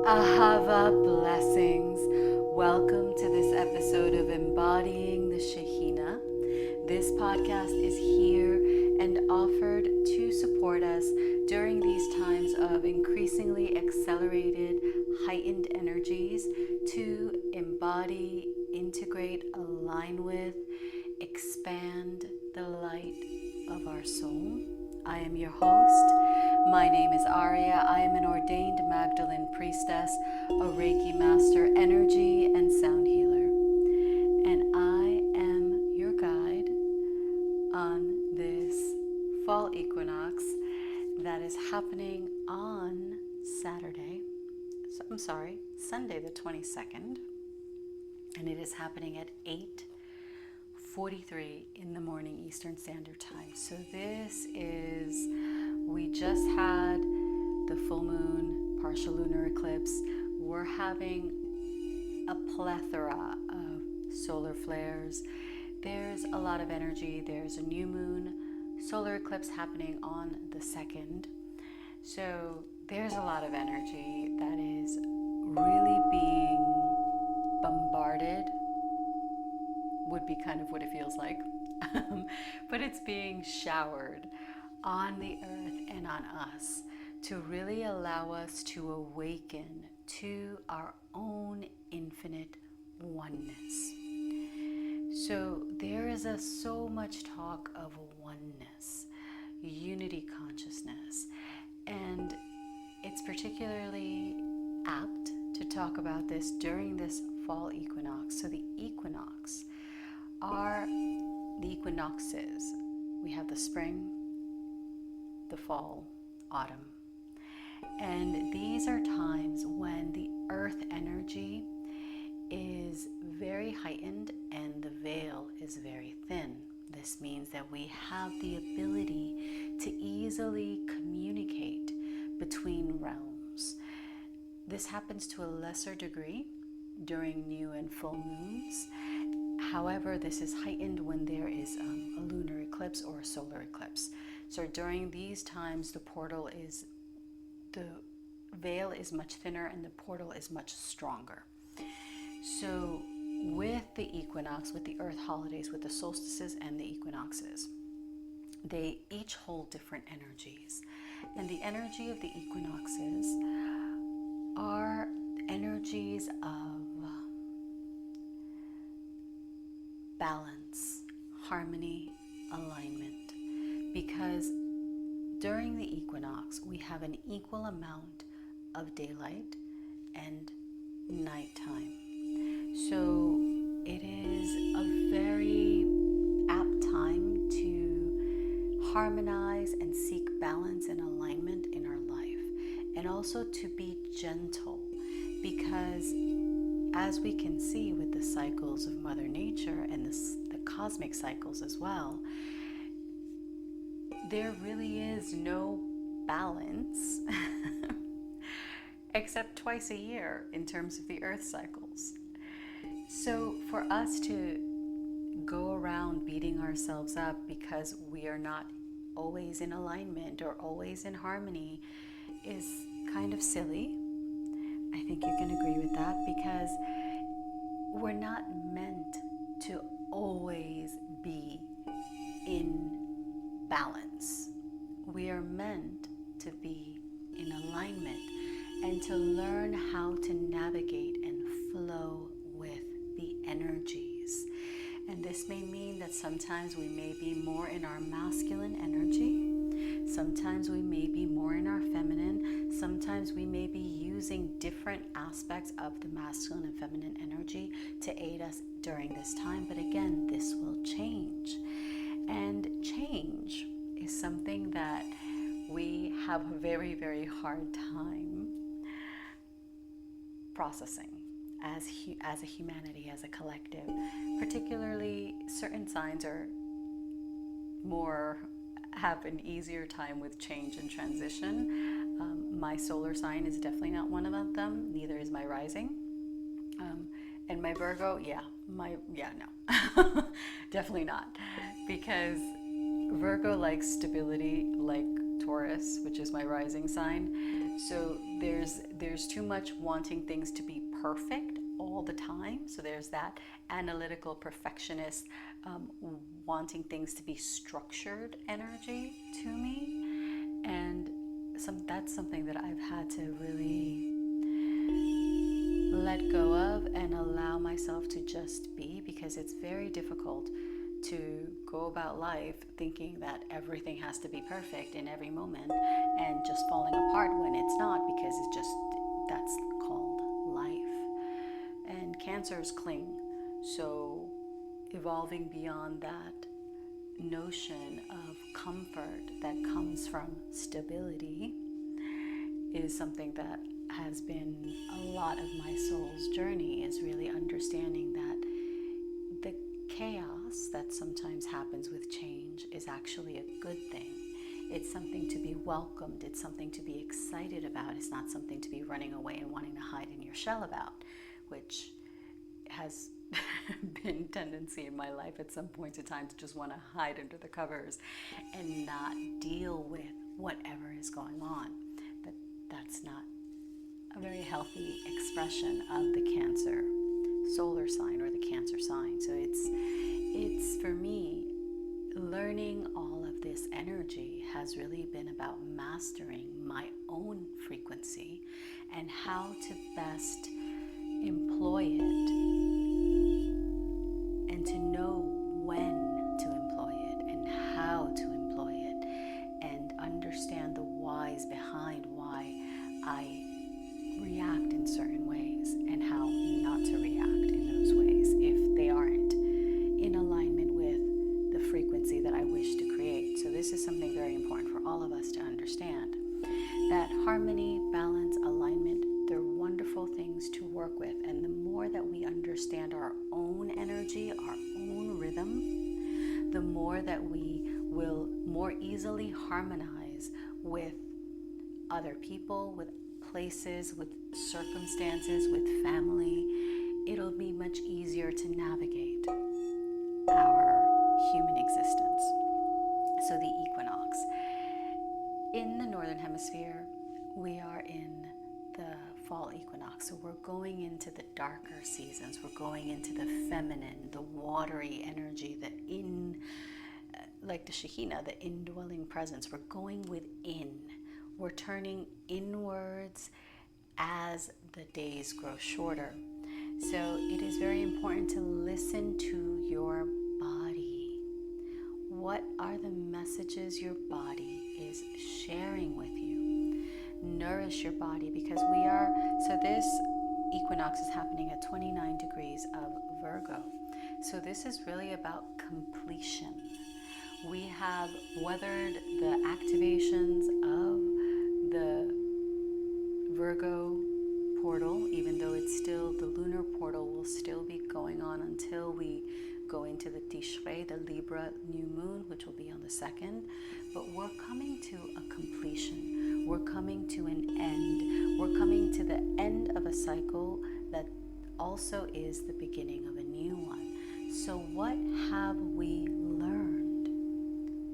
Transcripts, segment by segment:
Ahava blessings. Welcome to this episode of Embodying the Shekhinah. This podcast is here and offered to support us during these times of increasingly accelerated, heightened energies to embody, integrate, align with, expand the light of our soul. I am your host. My name is Aurea. I am an ordained Magdalene priestess, a Reiki master, energy and sound healer. And I am your guide on this fall equinox that is happening on Sunday the 22nd. And it is happening at 8:43 in the morning Eastern Standard Time. So we just had the full moon, partial lunar eclipse. We're having a plethora of solar flares. There's a lot of energy. There's a new moon solar eclipse happening on the 2nd. So there's a lot of energy that is really being bombarded, would be kind of what it feels like. But it's being showered on the earth and on us to really allow us to awaken to our own infinite oneness. So there is so much talk of oneness, unity consciousness, and it's particularly apt to talk about this during this fall equinox. So the equinox are the equinoxes. We have the spring, the fall, autumn. And these are times when the earth energy is very heightened and the veil is very thin. This means that we have the ability to easily communicate between realms. This happens to a lesser degree during new and full moons. However, this is heightened when there is a lunar eclipse or a solar eclipse. So during these times, the veil is much thinner and the portal is much stronger. So with the equinox, with the earth holidays, with the solstices and the equinoxes, they each hold different energies. And the energy of the equinoxes are energies of balance, harmony, alignment. Because during the equinox, we have an equal amount of daylight and nighttime. So it is a very apt time to harmonize and seek balance and alignment in our life, and also to be gentle, because as we can see with the cycles of Mother Nature and the cosmic cycles as well, there really is no balance except twice a year in terms of the earth cycles. So for us to go around beating ourselves up because we are not always in alignment or always in harmony is kind of silly. I think you can agree with that, because we're not meant to always be in balance. We are meant to be in alignment and to learn how to navigate and flow with the energies. And this may mean that sometimes we may be more in our masculine energy. Sometimes we may be more in our feminine. Sometimes we may be using different aspects of the masculine and feminine energy to aid us during this time. But again, this will change. And change is something that we have a very, very hard time processing as a humanity, as a collective. Particularly, certain signs have an easier time with change and transition. My solar sign is definitely not one of them. Neither is my rising. And my Virgo, no, definitely not. Because Virgo likes stability, like Taurus, which is my rising sign. So there's too much wanting things to be perfect all the time. So there's that analytical perfectionist, wanting things to be structured energy to me. And that's something that I've had to really let go of and allow myself to just be, because it's very difficult to go about life thinking that everything has to be perfect in every moment and just falling apart when it's not, because that's called life. And cancers cling. So evolving beyond that notion of comfort that comes from stability is something that has been a lot of my soul's journey, is really understanding that the chaos that sometimes happens with change is actually a good thing. It's something to be welcomed. It's something to be excited about. It's not something to be running away and wanting to hide in your shell about, which has been a tendency in my life at some point in time, to just want to hide under the covers and not deal with whatever is going on. But that's not a very healthy expression of the Cancer solar sign or the Cancer sign. So it's for me, learning all of this energy has really been about mastering my own frequency and how to best employ it, and to know when to employ it and how to employ it, and understand the whys behind why I react in certain ways and how not to react in those ways if they aren't in alignment with the frequency that I wish to create. So this is something very important for all of us to understand, that harmony, balance, alignment, they're wonderful things to work with. And the more that we understand our own energy, our own rhythm, the more that we will more easily harmonize with other people, with places, with circumstances, with family. It'll be much easier to navigate our human existence. So the equinox. In the Northern Hemisphere, we are in the fall equinox. So we're going into the darker seasons. We're going into the feminine, the watery energy, like the Shekhinah, the indwelling presence. We're going within. We're turning inwards as the days grow shorter. So it is very important to listen to your body. What are the messages your body is sharing with you? Nourish your body, because this equinox is happening at 29 degrees of Virgo. So this is really about completion. We have weathered the activations of the Virgo portal, even though it's still, the lunar portal will still be going on until we go into the Tishrei, the Libra new moon, which will be on the 2nd. But we're coming to a completion. We're coming to an end. We're coming to the end of a cycle that also is the beginning of a new one. So what have we learned?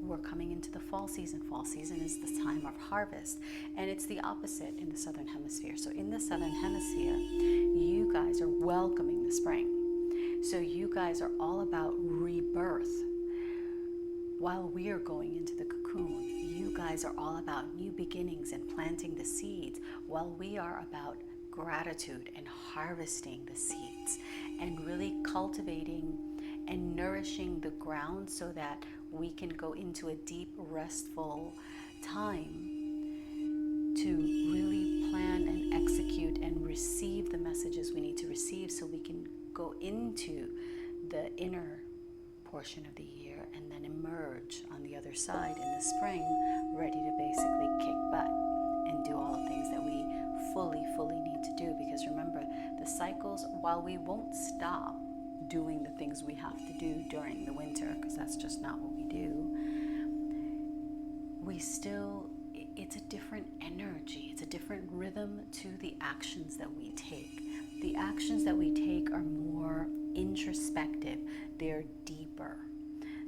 We're coming into the fall season. Fall season is the time of harvest, and it's the opposite in the Southern Hemisphere. So in the Southern Hemisphere, you guys are welcoming the spring. So you guys are all about rebirth. While we are going into the cocoon, you guys are all about new beginnings and planting the seeds, while we are about gratitude and harvesting the seeds and really cultivating and nourishing the ground so that we can go into a deep, restful time to really plan and execute and receive the messages we need to receive, so we can go into the inner portion of the year and then emerge on the other side in the spring, ready to basically kick butt and do all the things that we fully need to do. Because remember, the cycles, while we won't stop doing the things we have to do during the winter, because that's just not what we do, it's a different energy, it's a different rhythm to the actions that we take. The actions that we take are more introspective, they're deeper.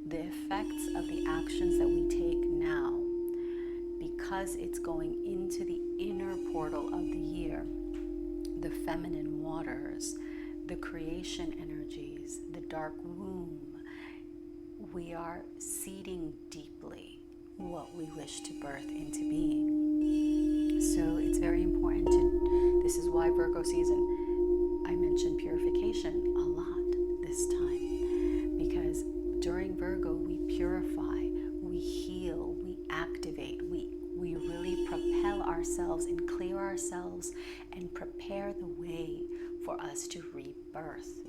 The effects of the actions that we take now because it's going into the inner portal of the year, the feminine waters, the creation energies, the dark womb, we are seeding deeply what we wish to birth into being. So it's very important this is why Virgo season, I mentioned purification a lot this time, because during Virgo we purify, we heal, we activate, we really propel ourselves and clear ourselves and prepare the way for us to rebirth,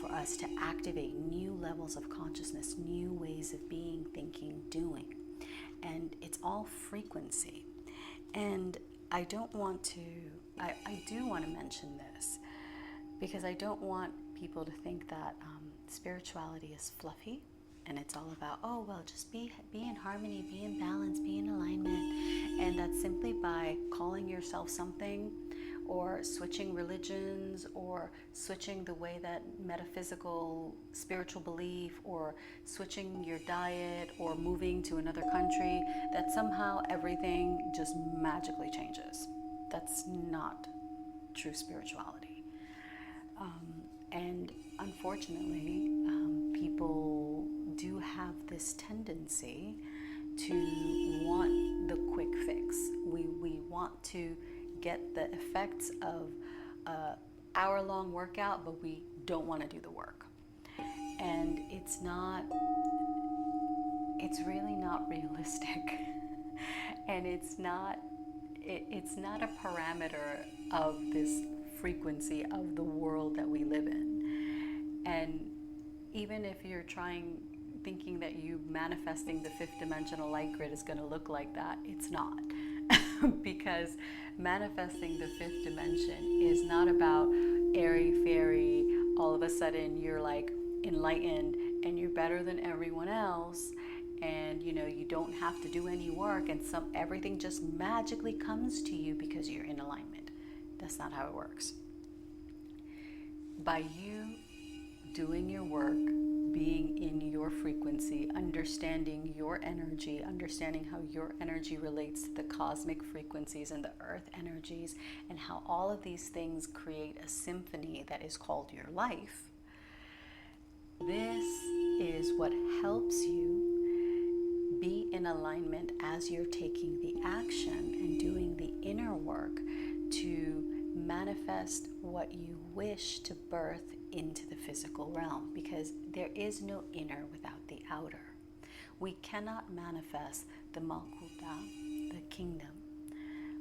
for us to activate new levels of consciousness, new ways of being, thinking, doing. And it's all frequency. And I do want to mention this because I don't want people to think that spirituality is fluffy and it's all about, oh, well, just be in harmony, be in balance, be in alignment. And that's simply by calling yourself something, or switching religions, or switching the way that metaphysical spiritual belief, or switching your diet, or moving to another country, that somehow everything just magically changes. That's not true spirituality. And unfortunately, people do have this tendency to want the quick fix. We want to get the effects of an hour-long workout, but we don't want to do the work. And it's really not realistic. And it's not a parameter of this frequency of the world that we live in. And even if you're thinking that you manifesting the fifth dimensional light grid is going to look like that, it's not. Because manifesting the fifth dimension is not about airy-fairy, all of a sudden you're like enlightened and you're better than everyone else, and you don't have to do any work, and everything just magically comes to you because you're in alignment. That's not how it works. By you doing your work, being in your frequency, understanding your energy, understanding how your energy relates to the cosmic frequencies and the earth energies, and how all of these things create a symphony that is called your life, this is what helps you be in alignment as you're taking the action and doing the inner work to manifest what you wish to birth into the physical realm, because there is no inner without the outer. We cannot manifest the Malkuta, the kingdom,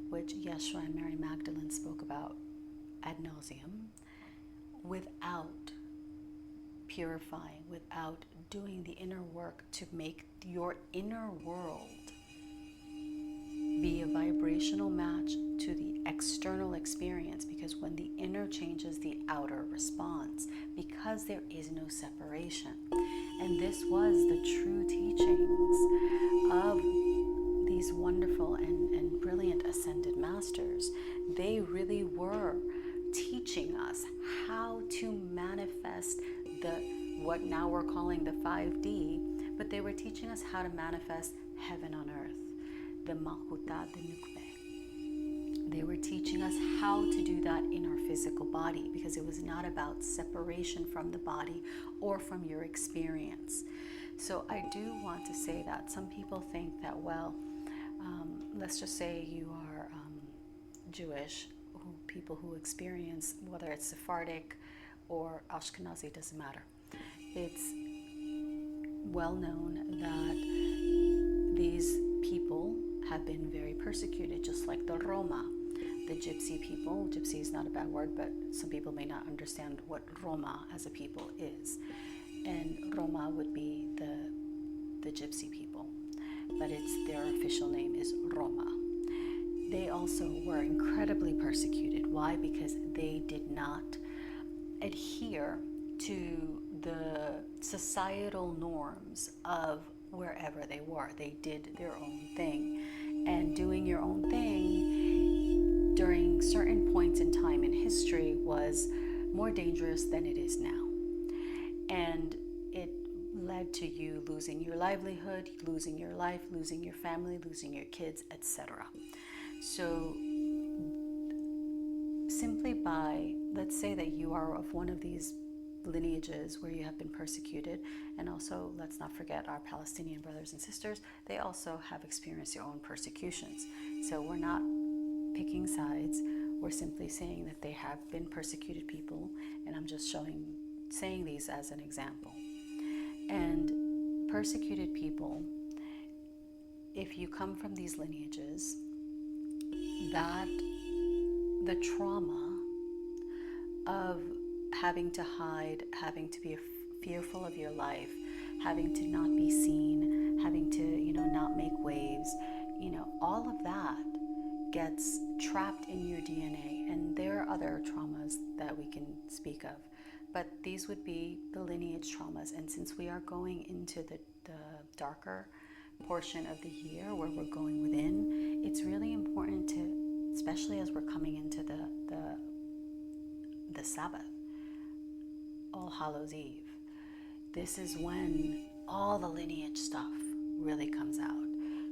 which Yeshua and Mary Magdalene spoke about ad nauseum, without purifying, without doing the inner work to make your inner world be a vibrational match to the external experience, because when the inner changes, the outer responds, because there is no separation. And this was the true teachings of these wonderful and brilliant ascended masters. They really were teaching us how to manifest what now we're calling the 5D, but they were teaching us how to manifest heaven on earth, the Malkuta, the Nukbe. They were teaching us how to do that in our physical body, because it was not about separation from the body or from your experience. So I do want to say that some people think that, well, let's just say you are Jewish, people who experience, whether it's Sephardic or Ashkenazi, doesn't matter. It's well known that these people have been very persecuted, just like the Roma, the Gypsy people. Gypsy is not a bad word, but some people may not understand what Roma as a people is. And Roma would be the Gypsy people, but their official name is Roma. They also were incredibly persecuted. Why? Because they did not adhere to the societal norms of wherever they were. They did their own thing. And doing your own thing during certain points in time in history was more dangerous than it is now. And it led to you losing your livelihood, losing your life, losing your family, losing your kids, etc. So simply by, let's say that you are of one of these lineages where you have been persecuted, and also let's not forget our Palestinian brothers and sisters, they also have experienced their own persecutions. So we're not picking sides, we're simply saying that they have been persecuted people, and I'm just saying these as an example. And persecuted people, if you come from these lineages, that the trauma of having to hide, having to be fearful of your life, having to not be seen, having to, not make waves, all of that gets trapped in your DNA. And there are other traumas that we can speak of, but these would be the lineage traumas. And since we are going into the darker portion of the year where we're going within, it's really important to, especially as we're coming into the Sabbath, All Hallows Eve, this is when all the lineage stuff really comes out.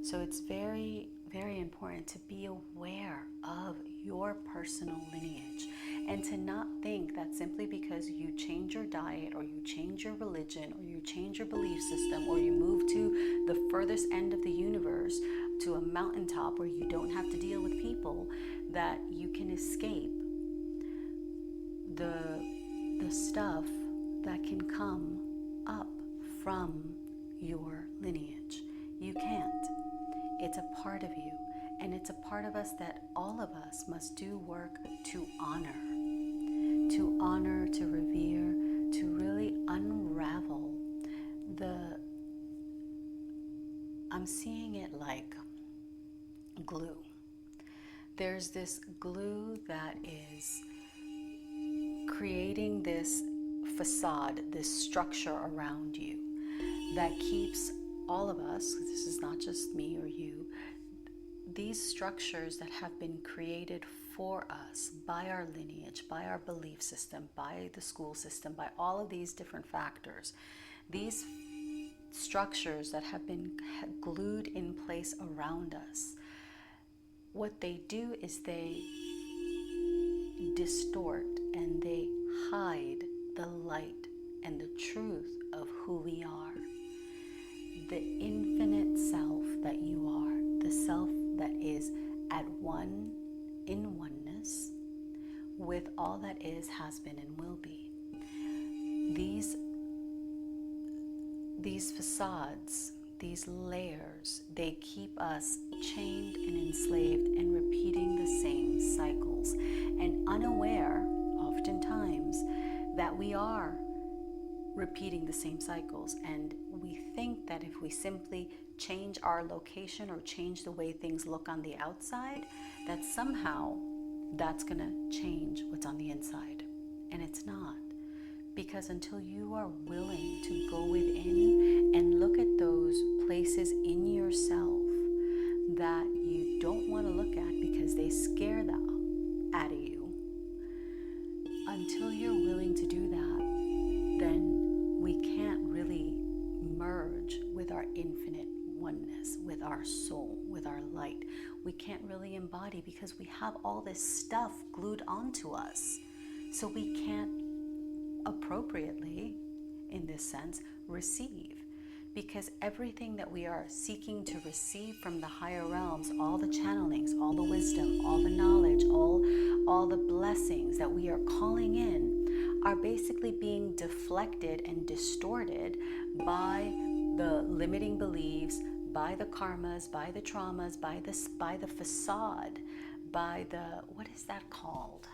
So it's very, very important to be aware of your personal lineage, and to not think that simply because you change your diet, or you change your religion, or you change your belief system, or you move to the furthest end of the universe, to a mountaintop where you don't have to deal with people, that you can escape the stuff that can come up from your lineage. You can't. It's a part of you, and it's a part of us that all of us must do work to honor, to revere, to really unravel I'm seeing it like glue. There's this glue that is creating this facade, this structure around you that keeps all of us, this is not just me or you, these structures that have been created for us by our lineage, by our belief system, by the school system, by all of these different factors, these structures that have been glued in place around us, what they do is they distort and they hide the light and the truth of who we are. The infinite self that you are, the self that is at one, in oneness with all that is, has been, and will be. These facades, these layers, they keep us chained and enslaved and repeating the same cycles, and unaware oftentimes that we are repeating the same cycles. And we think that if we simply change our location or change the way things look on the outside, that somehow that's going to change what's on the inside. And it's not. Because until you are willing to go within and look at those places in yourself that you don't want to look at because they scare the out of you, until you're willing to do that, then we can't really merge with our infinite oneness, with our soul, with our light. We can't really embody because we have all this stuff glued onto us. So we can't appropriately, in this sense, receive. Because everything that we are seeking to receive from the higher realms, all the channelings, all the wisdom, all the knowledge, all the blessings that we are calling in, are basically being deflected and distorted by the limiting beliefs, by the karmas, by the traumas, by the facade, by the, what is that called?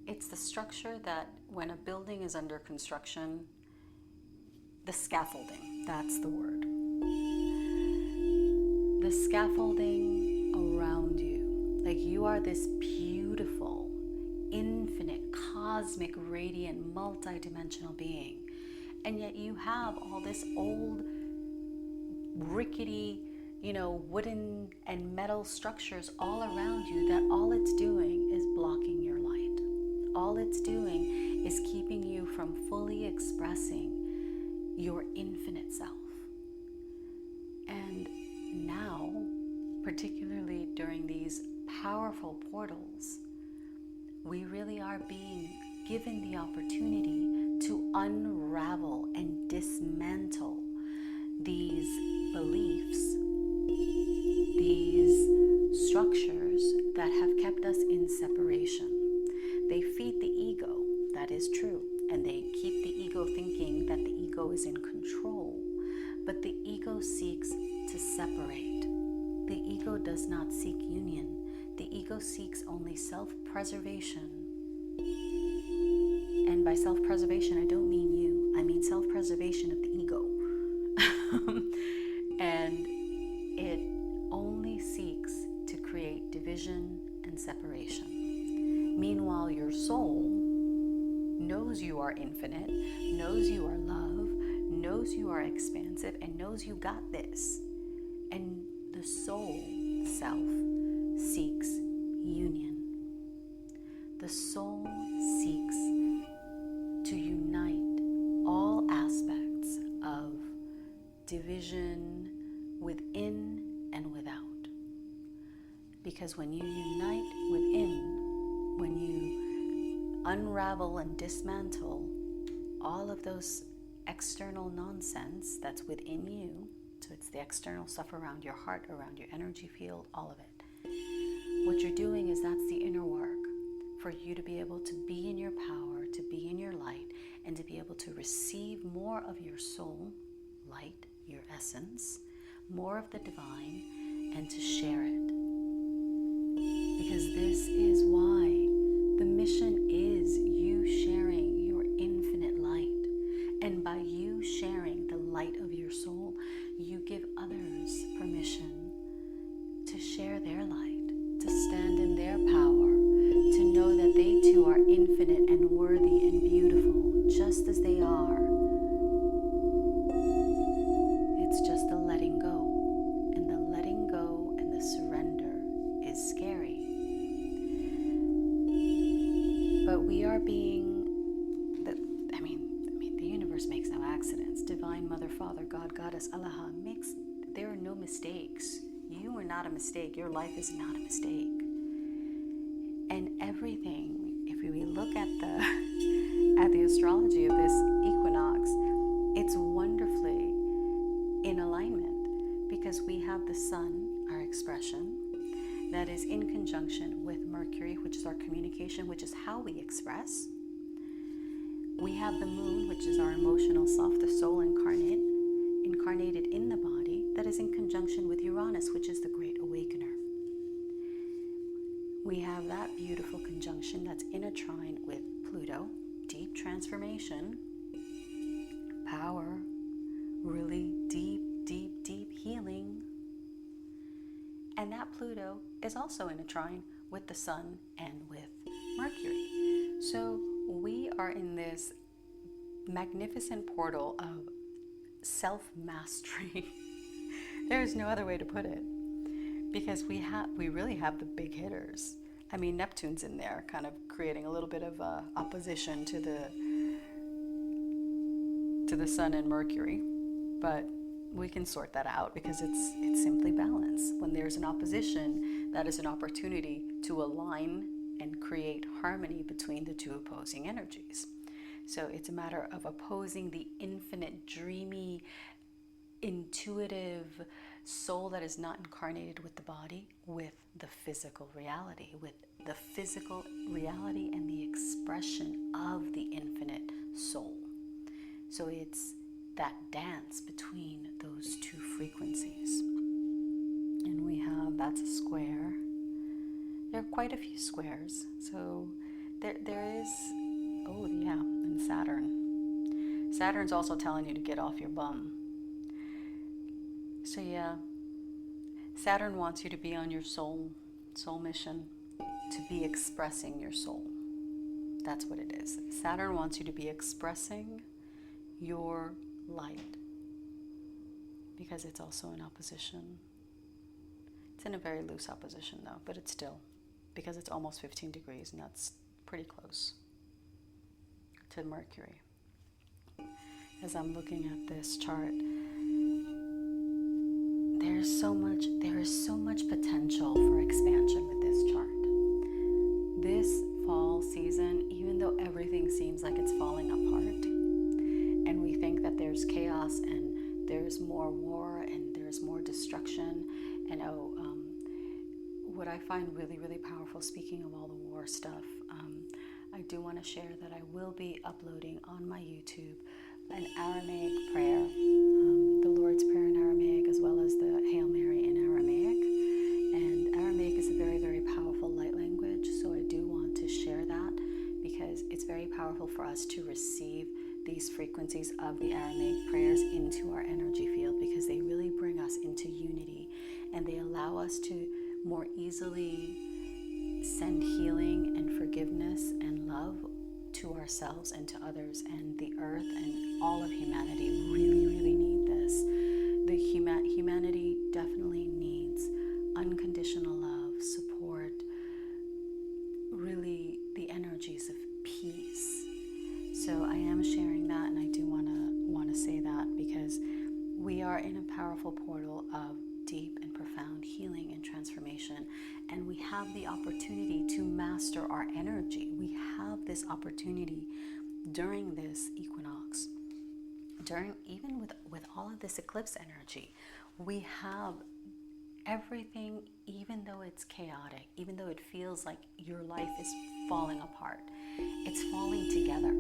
It's the structure that when a building is under construction, the scaffolding, that's the word. The scaffolding around you. Like you are this beautiful, infinite, cosmic, radiant, multidimensional being. And yet you have all this old, rickety, wooden and metal structures all around you that all it's doing is blocking your light. All it's doing is keeping you from fully expressing your infinite self. And now, particularly during these powerful portals, we really are being given the opportunity to unravel and dismantle these beliefs, these structures that have kept us in separation. They feed the ego, that is true, and they keep the ego thinking that the ego is in control. But the ego seeks to separate. The ego does not seek union. The ego seeks only self-preservation. And by self-preservation, I don't mean you. I mean self-preservation of the ego. And it only seeks to create division and separation. Meanwhile, your soul knows you are infinite, knows you are love, knows you are expansive, and knows you got this. And the soul self seeks union. The soul seeks to unite all aspects of division within and without. Because when you unite within, when you unravel and dismantle all of those external nonsense that's within you, so it's the external stuff around your heart, around your energy field, all of it. What you're doing is that's the inner work for you to be able to be in your power, to be in your light, and to be able to receive more of your soul, light, your essence, more of the divine, and to share it. Because this is why the mission is you sharing your infinite light. And by you sharing the light of your soul, you give others permission to share their light, to stand in their power, to know that they too are infinite and worthy and beautiful, just as they are. It's just the letting go. And the letting go and the surrender is scary. But we are being, the universe makes no accidents. Divine Mother, Father, God, Goddess, Allah there are no mistakes. You are not a mistake. Your life is not a mistake. And everything, if we look at the astrology of this equinox, it's wonderfully in alignment because we have the sun, our expression, that is in conjunction with Mercury, which is our communication, which is how we express. We have the moon, which is our emotional self, the soul incarnated in the body, that is in conjunction with Uranus, which is the great awakener. We have that beautiful conjunction that's in a trine with Pluto, deep transformation, power, really deep, deep, deep healing. And that Pluto is also in a trine with the sun and with Mercury. So we are in this magnificent portal of self-mastery. There's no other way to put it. Because we really have the big hitters. I mean, Neptune's in there, kind of creating a little bit of opposition to the Sun and Mercury, but we can sort that out because it's simply balance. When there's an opposition, that is an opportunity to align and create harmony between the two opposing energies. So it's a matter of opposing the infinite, dreamy, intuitive soul that is not incarnated with the body, with the physical reality, and the expression of the infinite soul. So it's that dance between those two frequencies. And we have, that's a square. There are quite a few squares. So there is, oh yeah, and Saturn. Saturn's also telling you to get off your bum. So yeah, Saturn wants you to be on your soul mission, to be expressing your soul. That's what it is. Saturn wants you to be expressing your light because it's also in opposition. It's in a very loose opposition though, but it's still, because it's almost 15 degrees and that's pretty close. to Mercury. As I'm looking at this chart, there is so much potential for expansion with this chart. This fall season, even though everything seems like it's falling apart, and we think that there's chaos and there's more war and there's more destruction, and what I find really, really powerful, speaking of all the war stuff, I do want to share that I will be uploading on my YouTube an Aramaic prayer, the Lord's Prayer in Aramaic, as well as the Hail Mary in Aramaic. And Aramaic is a very, very powerful light language, so I do want to share that because it's very powerful for us to receive these frequencies of the Aramaic prayers into our energy field, because they really bring us into unity and they allow us to more easily send healing and forgiveness and love to ourselves and to others. And the earth and all of humanity really, really need this. The humanity definitely needs unconditional love, support, really the energies of peace. So I am sharing that, and I do want to say that because we are in a powerful portal of deep and profound healing and transformation, and we have the opportunity to master our energy. We have this opportunity during this equinox, even with all of this eclipse energy. We have everything, even though it's chaotic, even though it feels like your life is falling apart, it's falling together.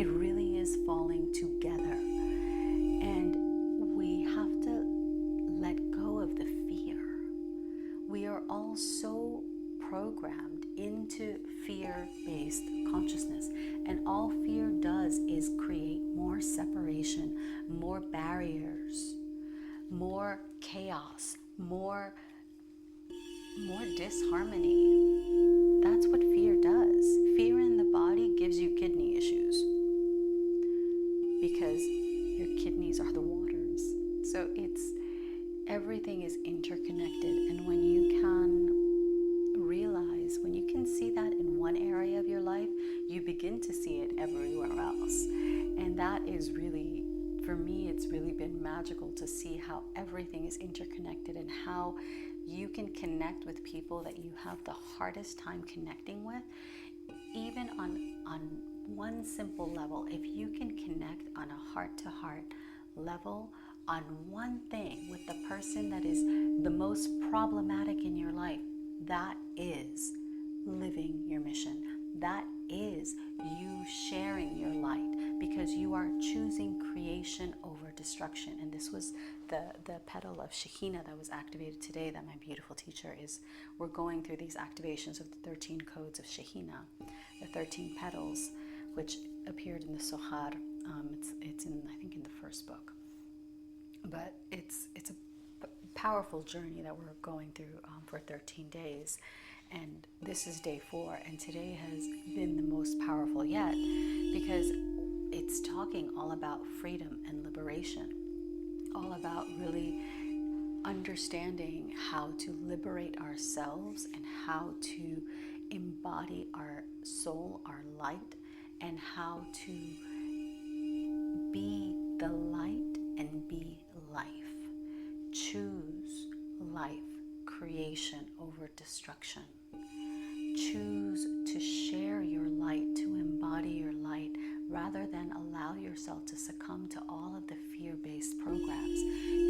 It really is falling together. And we have to let go of the fear. We are all so programmed into fear-based consciousness, and all fear does is create more separation, more barriers, more chaos, more disharmony. That's what fear does. Fear in the body gives you kidney issues because your kidneys are the waters. So everything is interconnected, and when you can see that in one area of your life, you begin to see it everywhere else. And that is really, for me, it's really been magical to see how everything is interconnected and how you can connect with people that you have the hardest time connecting with, even on one simple level. If you can connect on a heart-to-heart level on one thing with the person that is the most problematic in your life, that is living your mission. That is you sharing your light, because you are choosing creation over destruction. And this was the petal of Shekhinah that was activated today, that my beautiful teacher we're going through these activations of the 13 codes of Shekhinah, the 13 petals, which appeared in the Sohar. It's in, I think, in the first book. But it's a powerful journey that we're going through for 13 days. And this is day 4, and today has been the most powerful yet, because it's talking all about freedom and liberation, all about really understanding how to liberate ourselves and how to embody our soul, our light, and how to be the light and be life. Choose life, creation over destruction. Choose to share your light, to embody your light, rather than allow yourself to succumb to all of the fear-based programs,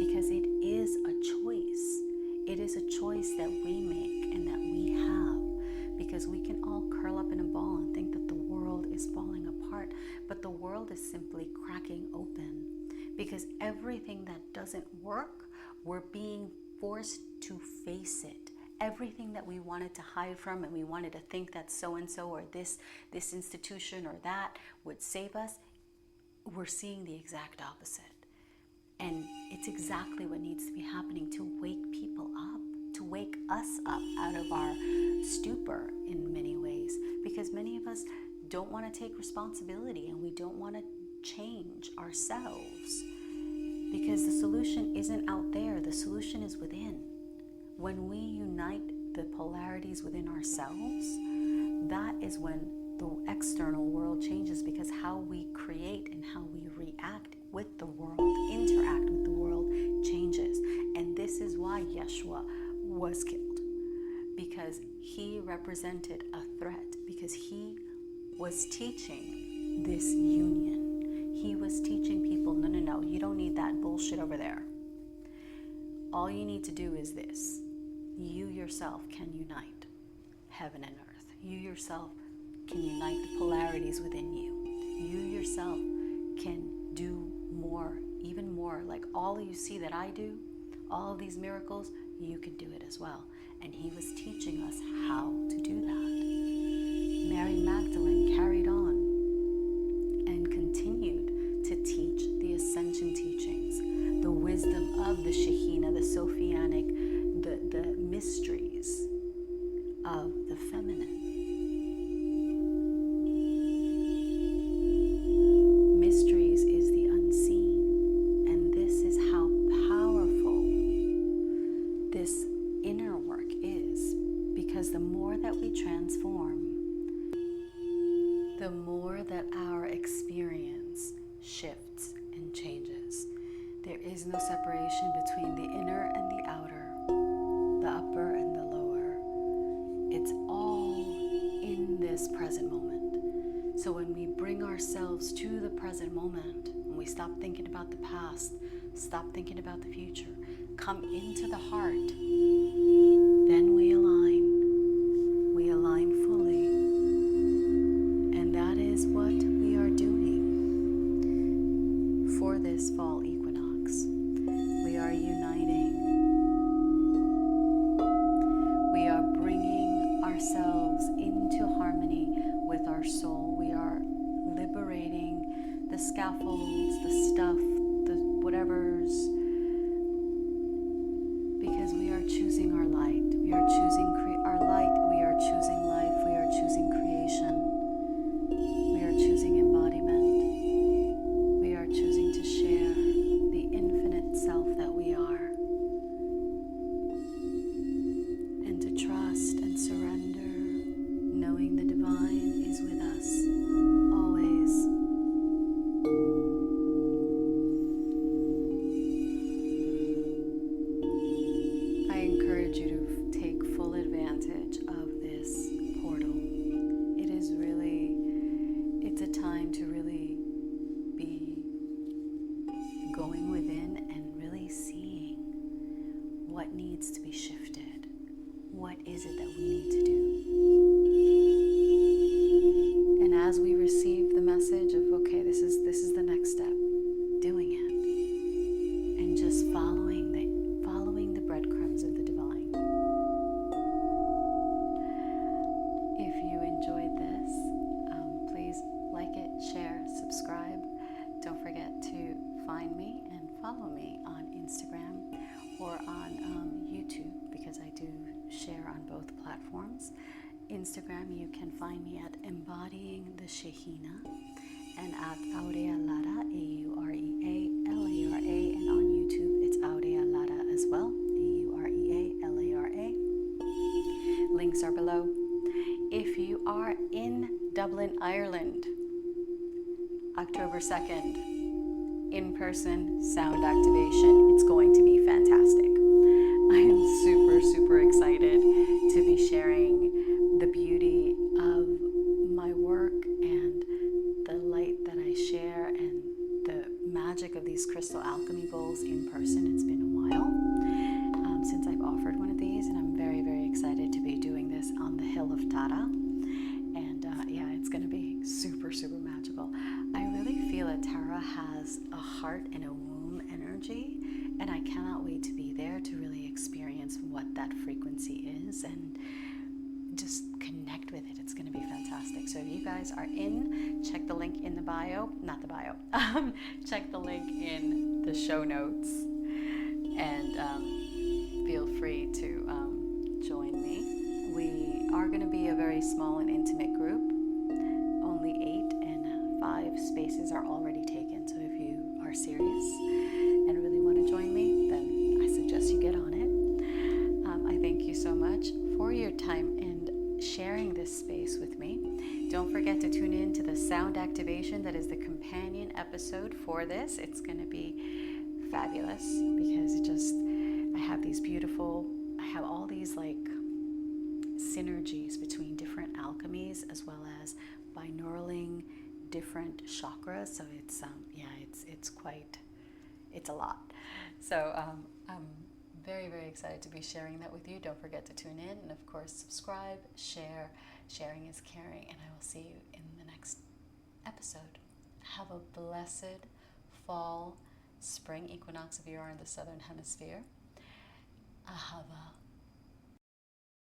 because it is a choice. It is a choice that we make and that we have, because we can all curl up in a ball and think that the world is falling apart, but the world is simply cracking open, because everything that doesn't work, we're being forced to face it. Everything that we wanted to hide from, and we wanted to think that so-and-so or this institution or that would save us, we're seeing the exact opposite. And it's exactly what needs to be happening to wake people up, to wake us up out of our stupor in many ways, because many of us don't want to take responsibility, and we don't want to change ourselves, because the solution isn't out there. The solution is within. When we unite the polarities within ourselves, that is when the external world changes, because how we create and how we react with the world, interact with the world, changes. And this is why Yeshua was killed, because he represented a threat, because he was teaching this union. He was teaching people, no, you don't need that bullshit over there. All you need to do is this. You yourself can unite heaven and earth. You yourself can unite the polarities within you. You yourself can do more, even more. Like all you see that I do, all these miracles, you can do it as well. And he was teaching us how to do that. Mary Magdalene carried on and continued to teach the ascension teachings, the wisdom of the Shekhinah, the Sophianic, the mysteries of the feminine. Mysteries is the unseen, and this is how powerful this inner work is, because the more that we transform, the more that our experience shifts and changes. There is no separation between the inner and the outer, the upper and the lower. It's all in this present moment. So when we bring ourselves to the present moment, when we stop thinking about the past, stop thinking about the future, come into the heart, then we align fully. And that is what we are doing for this fall equinox. We are uniting. We are bringing ourselves into harmony with our soul. We are liberating the scaffolds, the stuff, the whatevers, because we are choosing our light. We are choosing our light. We are choosing life. We are choosing creation. We are choosing embodiment. We are choosing to share the infinite self that we are, and to trust and surrender, knowing the divine is with us always. I encourage you to take full advantage of this portal. It is really, it's a time to really be going within and really seeing what needs to be shifted. What is it that we need to do? And as we receive the message of, okay, this is the next step, doing it, and just following the breadcrumbs of the divine. If you enjoyed this, please like it, share, subscribe. Don't forget to find me and follow me on Instagram or on YouTube, because I do share on both platforms. Instagram, you can find me at Embodying the Shekhinah, and at Aurea Lara, AUREA-LARA, and on YouTube it's Aurea Lara as well, AUREA-LARA. Links are below. If you are in Dublin, Ireland, October 2nd, in-person sound activation. It's going to be fantastic. I am super, super excited to be sharing the beauty of my work and the light that I share and the magic of these crystal alchemy bowls in person. It's been a while since I've offered one of these, and I'm very, very excited to be doing this on the Hill of Tara. And yeah, it's going to be super, super magical. I really feel that Tara has a heart and a womb energy, and I cannot wait to be there to really experience what that frequency is and just connect with it. It's going to be fantastic. So if you guys are in, check the link in the bio, not the bio, check the link in the show notes, and feel free to join me. We are going to be a very small and intimate group, only 8, and 5 spaces are already taken. So if you are serious and really want to join me, then I suggest you get on it. I thank you so much for your time and sharing this space with me. Don't forget to tune in to the sound activation that is the companion episode for this. It's going to be fabulous because I have all these like synergies between different alchemies as well as binauraling different chakras. So it's a lot. So I'm very, very excited to be sharing that with you. Don't forget to tune in and of course subscribe, share. Sharing is caring, and I will see you in the next episode. Have a blessed fall, spring equinox if you are in the southern hemisphere. Ahava.